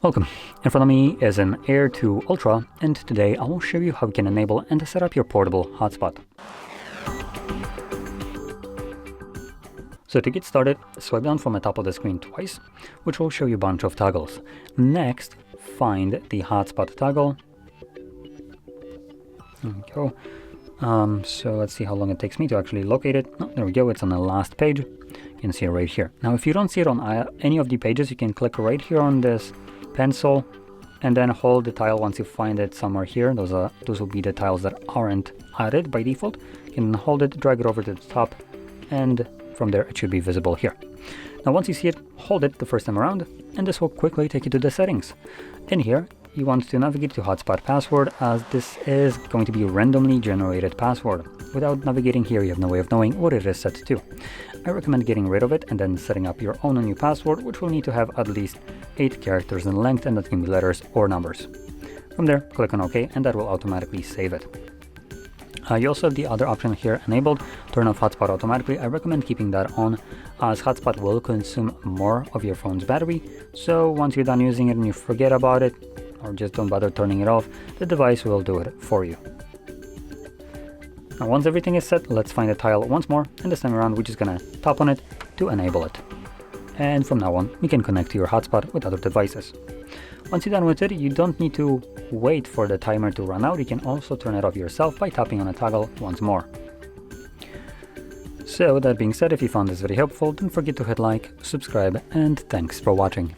Welcome. In front of me is an Air 2 Ultra, and today I will show you how you can enable and set up your portable hotspot. So to get started, swipe down from the top of the screen twice, which will show you a bunch of toggles. Next, find the hotspot toggle. There we go. So let's see how long it takes me to actually locate it. Oh, there we go, it's on the last page. You can see it right here. Now if you don't see it on any of the pages, you can click right here on this pencil and then hold the tile once you find it somewhere here. Those will be the tiles that aren't added by default. You can hold it, drag it over to the top, and from there it should be visible here. Now once you see it, hold it the first time around, and this will quickly take you to the settings. In here, you want to navigate to hotspot password, as this is going to be a randomly generated password. Without navigating here, you have no way of knowing what it is set to. I recommend getting rid of it and then setting up your own new password, which will need to have at least 8 characters in length, and that can be letters or numbers. From there, click on OK, and that will automatically save it. You also have the other option here enabled, turn off hotspot automatically. I recommend keeping that on, as hotspot will consume more of your phone's battery. So once you're done using it and you forget about it, or just don't bother turning it off, the device will do it for you. Now once everything is set, let's find the tile once more, and this time around we're just gonna tap on it to enable it. And from now on, we can connect to your hotspot with other devices. Once you're done with it, you don't need to wait for the timer to run out. You can also turn it off yourself by tapping on the toggle once more. So with that being said, if you found this very helpful, don't forget to hit like, subscribe, and thanks for watching.